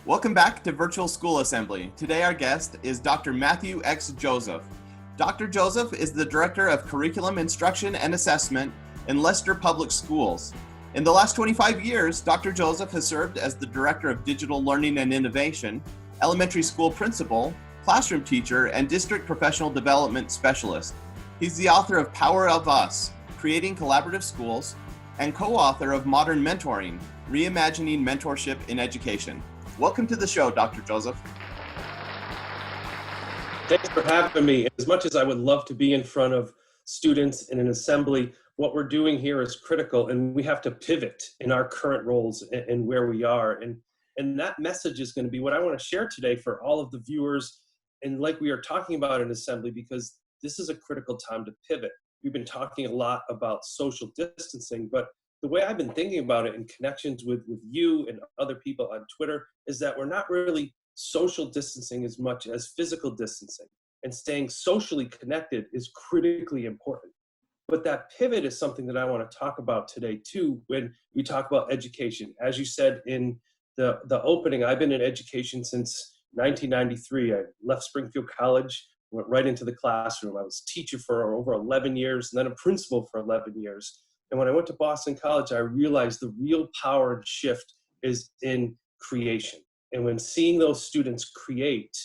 Welcome back to Virtual School Assembly. Today our guest is Dr. Matthew X. Joseph. Dr. Joseph is the Director of Curriculum Instruction and Assessment in Leicester Public Schools. In the last 25 years, Dr. Joseph has served as the Director of Digital Learning and Innovation, Elementary School Principal, Classroom Teacher, and District Professional Development Specialist. He's the author of Power of Us, Creating Collaborative Schools, and co-author of Modern Mentoring, Reimagining Mentorship in Education. Welcome to the show, Dr. Joseph. Thanks for having me. As much as I would love to be in front of students in an assembly, what we're doing here is critical, and we have to pivot in our current roles and where we are. And that message is going to be what I want to share today for all of the viewers, and like we are talking about in assembly, because this is a critical time to pivot. We've been talking a lot about social distancing, but the way I've been thinking about it in connections with you and other people on Twitter is that we're not really social distancing as much as physical distancing, and staying socially connected is critically important. But that pivot is something that I want to talk about today too when we talk about education. As you said in the opening, I've been in education since 1993. I left Springfield College, went right into the classroom. I was a teacher for over 11 years and then a principal for 11 years. And when I went to Boston College, I realized the real power and shift is in creation. And when seeing those students create,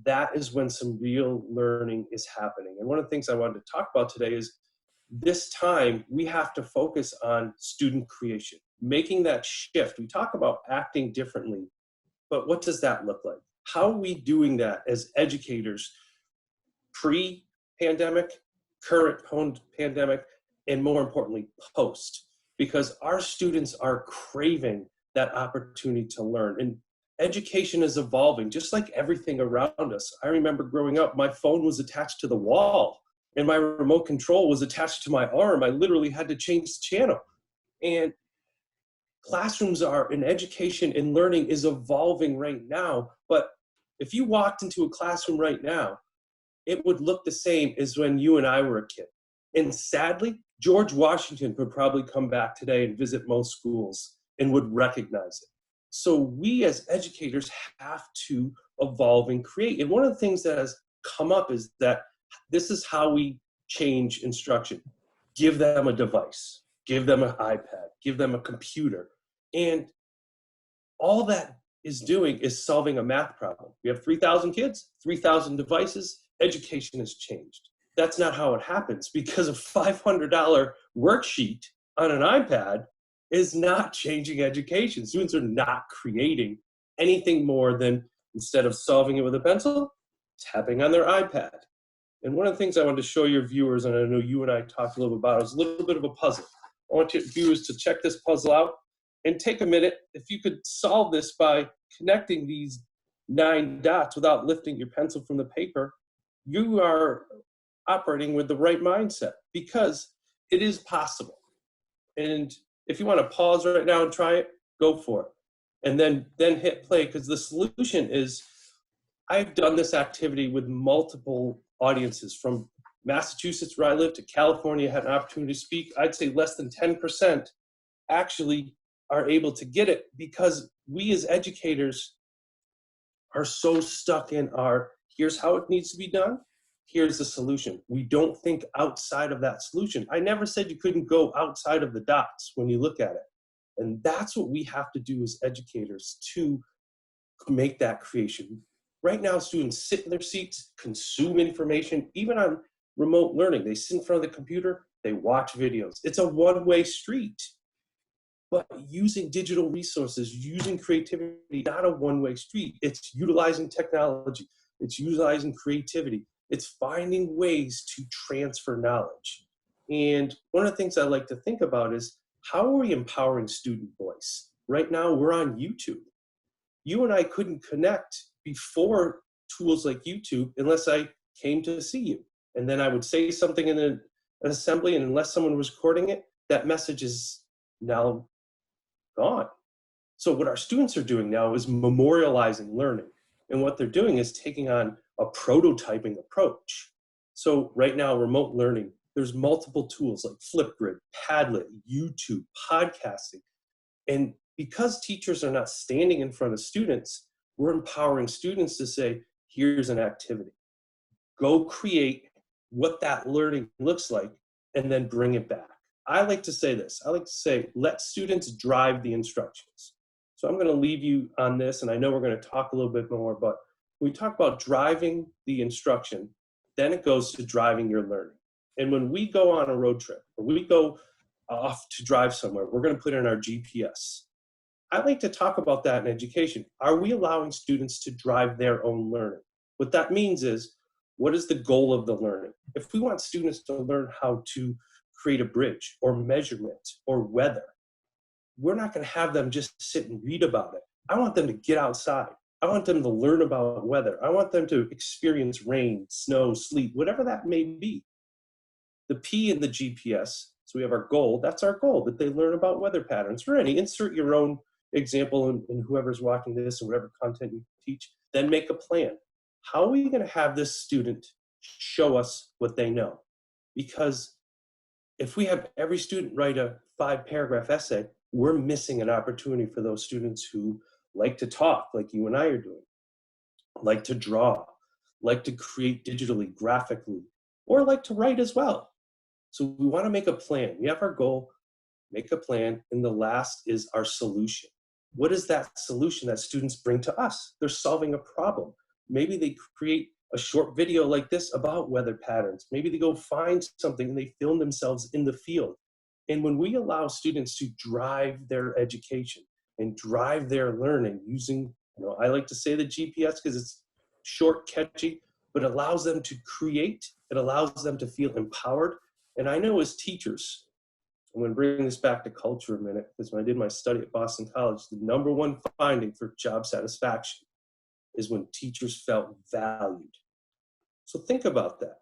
that is when some real learning is happening. And one of the things I wanted to talk about today is this time we have to focus on student creation, making that shift. We talk about acting differently, but what does that look like? How are we doing that as educators pre-pandemic, current pandemic, and more importantly, post? Because our students are craving that opportunity to learn. And education is evolving, just like everything around us. I remember growing up, my phone was attached to the wall and my remote control was attached to my arm. I literally had to change the channel. And classrooms are, and education and learning is evolving right now. But if you walked into a classroom right now, it would look the same as when you and I were a kid. And sadly, George Washington would probably come back today and visit most schools and would recognize it. So we as educators have to evolve and create. And one of the things that has come up is that this is how we change instruction. Give them a device, give them an iPad, give them a computer. And all that is doing is solving a math problem. We have 3,000 kids, 3,000 devices, education has changed. That's not how it happens, because a $500 worksheet on an iPad is not changing education. Students are not creating anything more than, instead of solving it with a pencil, tapping on their iPad. And one of the things I wanted to show your viewers, and I know you and I talked a little bit about, is a little bit of a puzzle. I want your viewers to check this puzzle out and take a minute. If you could solve this by connecting these 9 dots without lifting your pencil from the paper, you are operating with the right mindset, because it is possible. And if you want to pause right now and try it, go for it. And then hit play, because the solution is, I've done this activity with multiple audiences from Massachusetts, where I live, to California, had an opportunity to speak. I'd say less than 10% actually are able to get it, because we as educators are so stuck in our, here's how it needs to be done, here's the solution. We don't think outside of that solution. I never said you couldn't go outside of the dots when you look at it. And that's what we have to do as educators to make that creation. Right now, students sit in their seats, consume information, even on remote learning. They sit in front of the computer, they watch videos. It's a one-way street. But using digital resources, using creativity, not a one-way street. It's utilizing technology. It's utilizing creativity. It's finding ways to transfer knowledge. And one of the things I like to think about is, how are we empowering student voice? Right now, we're on YouTube. You and I couldn't connect before tools like YouTube unless I came to see you. And then I would say something in an assembly, and unless someone was recording it, that message is now gone. So what our students are doing now is memorializing learning. And what they're doing is taking on a prototyping approach. So right now, remote learning, there's multiple tools like Flipgrid, Padlet, YouTube, podcasting. And because teachers are not standing in front of students, we're empowering students to say, here's an activity. Go create what that learning looks like and then bring it back. I like to say this. I like to say, let students drive the instructions. So I'm going to leave you on this, and I know we're going to talk a little bit more, but when we talk about driving the instruction, then it goes to driving your learning. And when we go on a road trip, or we go off to drive somewhere, we're going to put in our GPS. I like to talk about that in education. Are we allowing students to drive their own learning? What that means is, what is the goal of the learning? If we want students to learn how to create a bridge or measurement or weather, we're not going to have them just sit and read about it. I want them to get outside. I want them to learn about weather. I want them to experience rain, snow, sleet, whatever that may be. The P in the GPS, so we have our goal. That's our goal, that they learn about weather patterns. For any, insert your own example in whoever's watching this and whatever content you teach, then make a plan. How are we going to have this student show us what they know? Because if we have every student write a 5-paragraph essay, we're missing an opportunity for those students who like to talk, like you and I are doing, like to draw, like to create digitally, graphically, or like to write as well. So we want to make a plan. We have our goal, make a plan, and the last is our solution. What is that solution that students bring to us? They're solving a problem. Maybe they create a short video like this about weather patterns. Maybe they go find something and they film themselves in the field. And when we allow students to drive their education and drive their learning using, I like to say the GPS because it's short, catchy, but it allows them to create, it allows them to feel empowered. And I know as teachers, I'm going to bring this back to culture a minute, because when I did my study at Boston College, the number one finding for job satisfaction is when teachers felt valued. So think about that.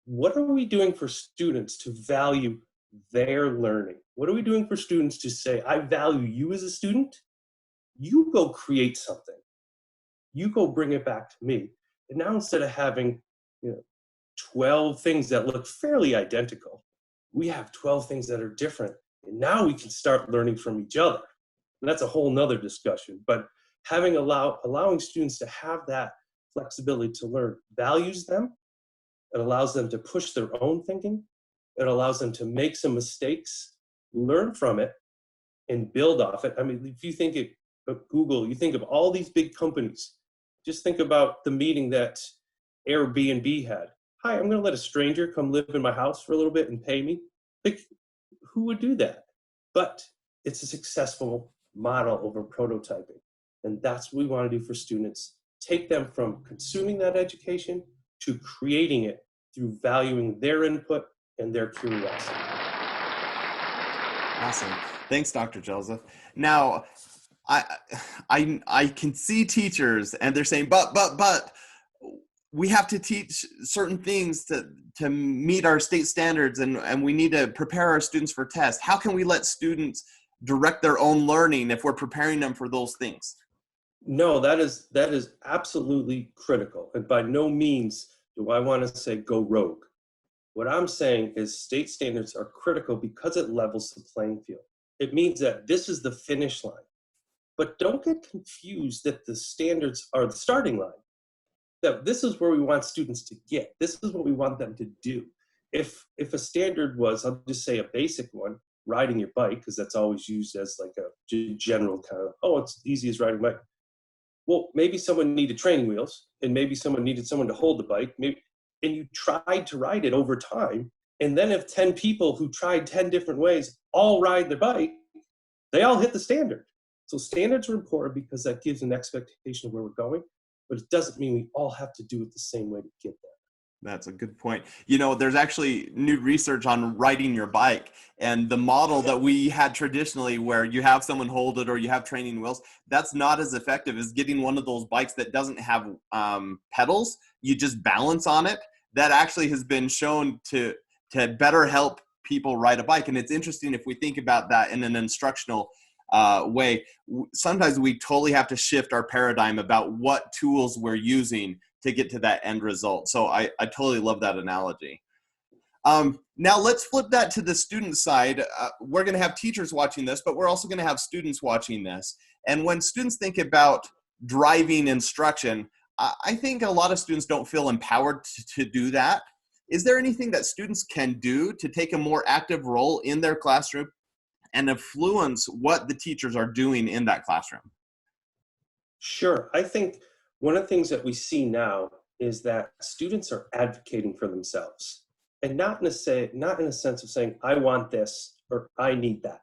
What are we doing for students to value their learning? What are we doing for students to say, I value you as a student? You go create something. You go bring it back to me. And now instead of having 12 things that look fairly identical, we have 12 things that are different. And now we can start learning from each other. And that's a whole nother discussion. But allowing students to have that flexibility to learn values them. It allows them to push their own thinking. It allows them to make some mistakes, learn from it, and build off it. I mean, if you think of Google, you think of all these big companies. Just think about the meeting that Airbnb had. Hi, I'm going to let a stranger come live in my house for a little bit and pay me. Like, who would do that? But it's a successful model over prototyping. And that's what we want to do for students. Take them from consuming that education to creating it through valuing their input and their curiosity. Awesome. Thanks, Dr. Joseph. Now, I can see teachers and they're saying, but we have to teach certain things to meet our state standards, and we need to prepare our students for tests. How can we let students direct their own learning if we're preparing them for those things? No, that is absolutely critical. And by no means do I want to say go rogue. What I'm saying is state standards are critical because it levels the playing field. It means that this is the finish line. But don't get confused that the standards are the starting line. That this is where we want students to get. This is what we want them to do. If a standard was, I'll just say a basic one, riding your bike, because that's always used as like a general kind of, it's easy as riding a bike. Well, maybe someone needed training wheels, and maybe someone needed someone to hold the bike, and you tried to ride it over time. And then if 10 people who tried 10 different ways all ride their bike, they all hit the standard. So standards are important because that gives an expectation of where we're going, but it doesn't mean we all have to do it the same way to get there. That's a good point. There's actually new research on riding your bike, and the model that we had traditionally where you have someone hold it or you have training wheels, that's not as effective as getting one of those bikes that doesn't have pedals. You just balance on it. That actually has been shown to better help people ride a bike. And it's interesting if we think about that in an instructional way. Sometimes we totally have to shift our paradigm about what tools we're using to get to that end result. So I totally love that analogy. Now let's flip that to the student side. We're going to have teachers watching this, but we're also going to have students watching this. And when students think about driving instruction, I think a lot of students don't feel empowered to do that. Is there anything that students can do to take a more active role in their classroom and influence what the teachers are doing in that classroom? Sure. I think one of the things that we see now is that students are advocating for themselves, and not in a sense of saying, I want this or I need that.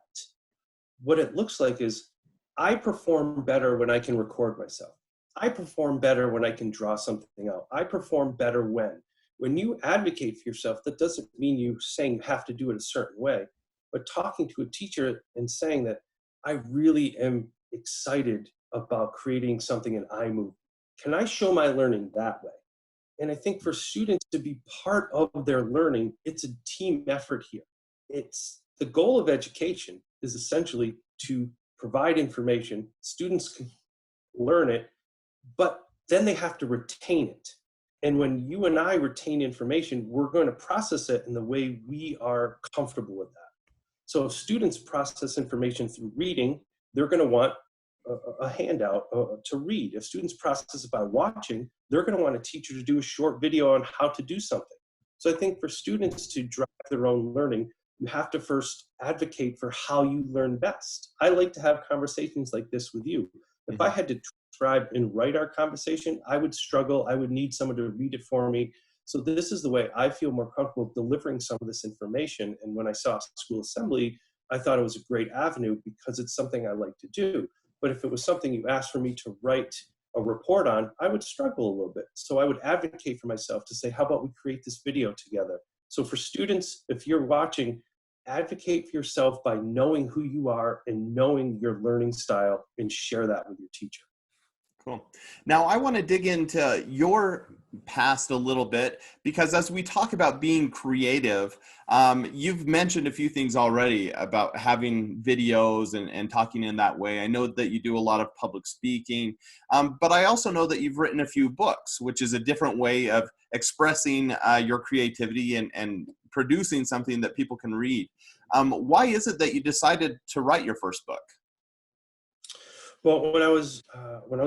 What it looks like is, I perform better when I can record myself. I perform better when I can draw something out. I perform better when you advocate for yourself. That doesn't mean you saying you have to do it a certain way, but talking to a teacher and saying that I really am excited about creating something in iMovie. Can I show my learning that way? And I think for students to be part of their learning, it's a team effort here. It's the goal of education is essentially to provide information. Students can learn it, but then they have to retain it. And when you and I retain information, we're going to process it in the way we are comfortable with that. So if students process information through reading, they're going to want a handout to read. If students process it by watching, they're going to want a teacher to do a short video on how to do something. So I think for students to drive their own learning, you have to first advocate for how you learn best. I like to have conversations like this with you. If I had to transcribe and write our conversation, I would struggle. I would need someone to read it for me. So this is the way I feel more comfortable delivering some of this information. And when I saw school assembly, I thought it was a great avenue because it's something I like to do. But if it was something you asked for me to write a report on, I would struggle a little bit. So I would advocate for myself to say, how about we create this video together? So for students, if you're watching, advocate for yourself by knowing who you are and knowing your learning style, and share that with your teacher. Cool. Now, I want to dig into your past a little bit, because as we talk about being creative, you've mentioned a few things already about having videos and talking in that way. I know that you do a lot of public speaking, but I also know that you've written a few books, which is a different way of expressing your creativity and producing something that people can read. Why is it that you decided to write your first book? Well, when I was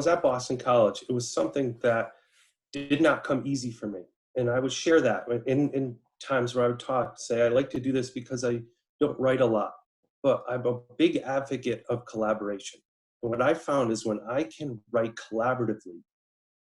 at Boston College, it was something that did not come easy for me, and I would share that in times where I would talk, say I like to do this because I don't write a lot, but I'm a big advocate of collaboration. And what I found is when I can write collaboratively,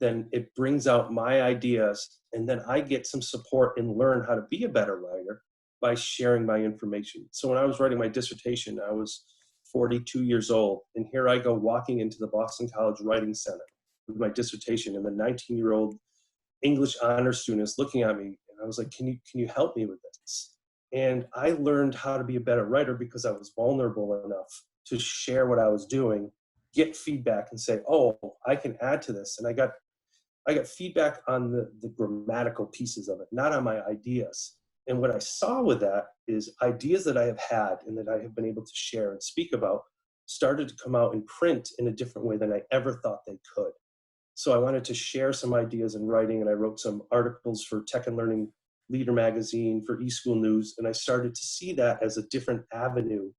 then it brings out my ideas, and then I get some support and learn how to be a better writer by sharing my information. So when I was writing my dissertation, I was 42 years old, and here I go walking into the Boston College Writing Center with my dissertation, and the 19-year-old English honor student is looking at me, and I was like, can you help me with this? And I learned how to be a better writer because I was vulnerable enough to share what I was doing, get feedback, and say, oh, I can add to this. And I got feedback on the grammatical pieces of it, not on my ideas. And what I saw with that is ideas that I have had and that I have been able to share and speak about started to come out in print in a different way than I ever thought they could. So I wanted to share some ideas in writing, and I wrote some articles for Tech and Learning Leader magazine, for eSchool News, and I started to see that as a different avenue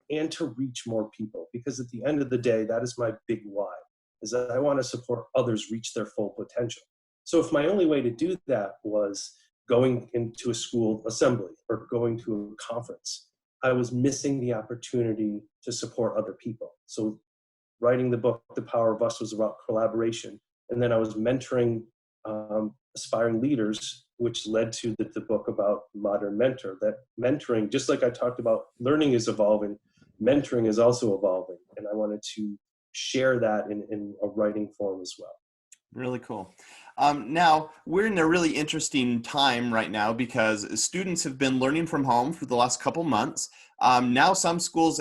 and to reach more people, because at the end of the day, that is my big why, is that I want to support others reach their full potential. So if my only way to do that was going into a school assembly or going to a conference, I was missing the opportunity to support other people. So writing the book, The Power of Us, was about collaboration. And then I was mentoring aspiring leaders, which led to the book about Modern Mentor. That mentoring, just like I talked about, learning is evolving, mentoring is also evolving. And I wanted to share that in a writing form as well. Really cool. Now, we're in a really interesting time right now because students have been learning from home for the last couple months. Now some schools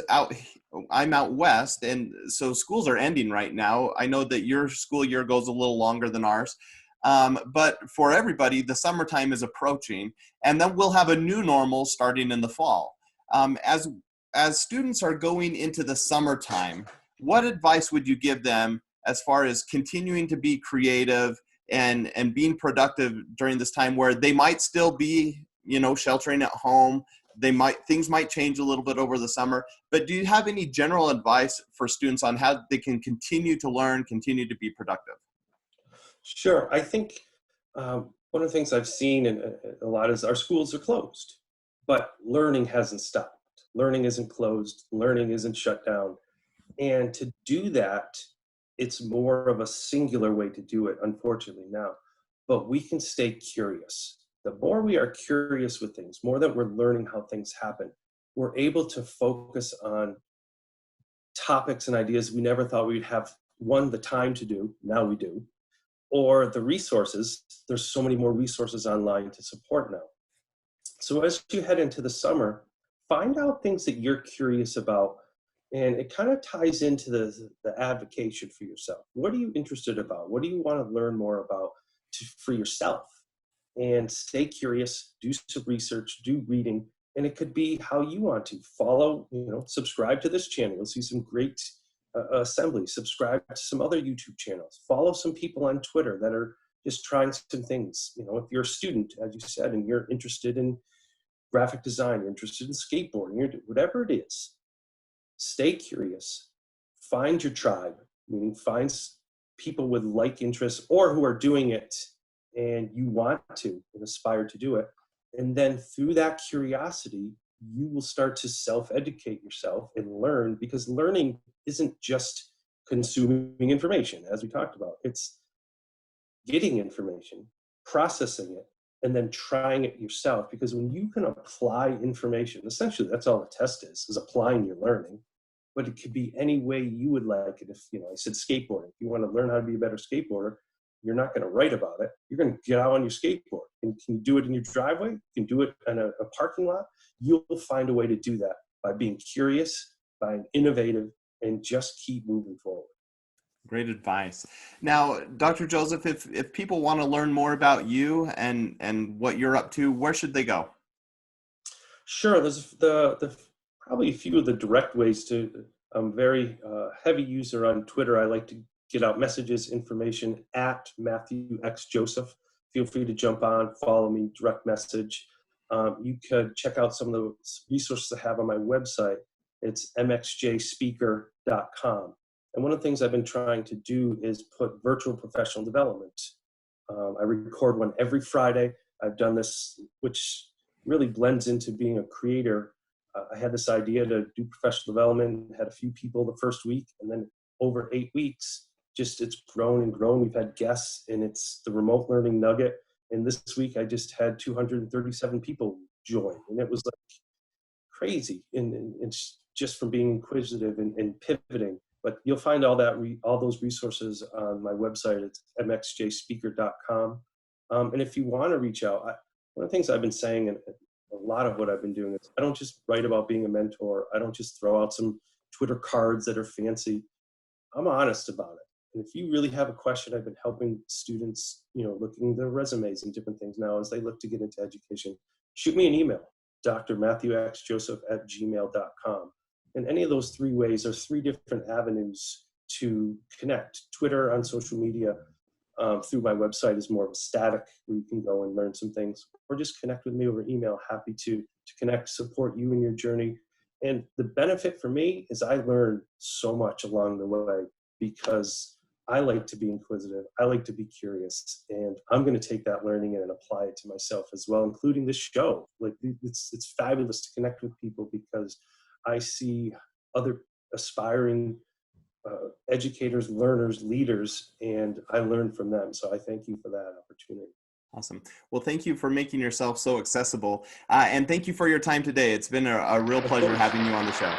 I'm out west, and so schools are ending right now. I know that your school year goes a little longer than ours, but for everybody, the summertime is approaching, and then we'll have a new normal starting in the fall. As students are going into the summertime, what advice would you give them as far as continuing to be creative and being productive during this time where they might still be, sheltering at home, things might change a little bit over the summer, but do you have any general advice for students on how they can continue to learn, continue to be productive? Sure. I think one of the things I've seen in a lot is our schools are closed, but learning hasn't stopped. Learning isn't closed. Learning isn't shut down. And to do that, it's more of a singular way to do it, unfortunately, now. But we can stay curious. The more we are curious with things, more that we're learning how things happen, we're able to focus on topics and ideas we never thought we'd have, one, the time to do, now we do, or the resources. There's so many more resources online to support now. So as you head into the summer, find out things that you're curious about. And it kind of ties into the advocacy for yourself. What are you interested about? What do you want to learn more about for yourself? And stay curious, do some research, do reading. And it could be how you want to follow, subscribe to this channel. You'll see some great assemblies. Subscribe to some other YouTube channels. Follow some people on Twitter that are just trying some things. If you're a student, as you said, and you're interested in graphic design, you're interested in skateboarding, whatever it is, stay curious, find your tribe, meaning find people with like interests or who are doing it and you want to and aspire to do it. And then through that curiosity, you will start to self-educate yourself and learn, because learning isn't just consuming information, as we talked about. It's getting information, processing it, and then trying it yourself. Because when you can apply information, essentially that's all the test is applying your learning. But it could be any way you would like it. If, I said skateboarding. If you want to learn how to be a better skateboarder, you're not going to write about it. You're going to get out on your skateboard. And can you do it in your driveway? You can do it in a parking lot. You'll find a way to do that by being curious, by being innovative, and just keep moving forward. Great advice. Now, Dr. Joseph, if people want to learn more about you and what you're up to, where should they go? Sure. There's the probably a few of the direct ways to. I'm very heavy user on Twitter. I like to get out messages, information at Matthew X Joseph. Feel free to jump on, follow me, direct message. You could check out some of the resources I have on my website. It's mxjspeaker.com. And one of the things I've been trying to do is put virtual professional development. I record one every Friday. I've done this, which really blends into being a creator. I had this idea to do professional development, had a few people the first week, and then over 8 weeks, it's grown and grown. We've had guests, and it's the remote learning nugget. And this week, I just had 237 people join, and it was like crazy. And it's just from being inquisitive and pivoting. But you'll find all those resources on my website. It's mxjspeaker.com. And if you want to reach out, one of the things I've been saying, and a lot of what I've been doing, is I don't just write about being a mentor. I don't just throw out some Twitter cards that are fancy. I'm honest about it. And if you really have a question, I've been helping students, looking at their resumes and different things now as they look to get into education. Shoot me an email, drmatthewxjoseph@gmail.com. And any of those three ways are three different avenues to connect. Twitter on social media through my website is more of a static where you can go and learn some things, or just connect with me over email. Happy to connect, support you in your journey. And the benefit for me is I learn so much along the way because I like to be inquisitive. I like to be curious, and I'm going to take that learning and apply it to myself as well, including this show. Like it's fabulous to connect with people because I see other aspiring educators, learners, leaders, and I learn from them. So I thank you for that opportunity. Awesome. Well, thank you for making yourself so accessible. And thank you for your time today. It's been a real pleasure having you on the show.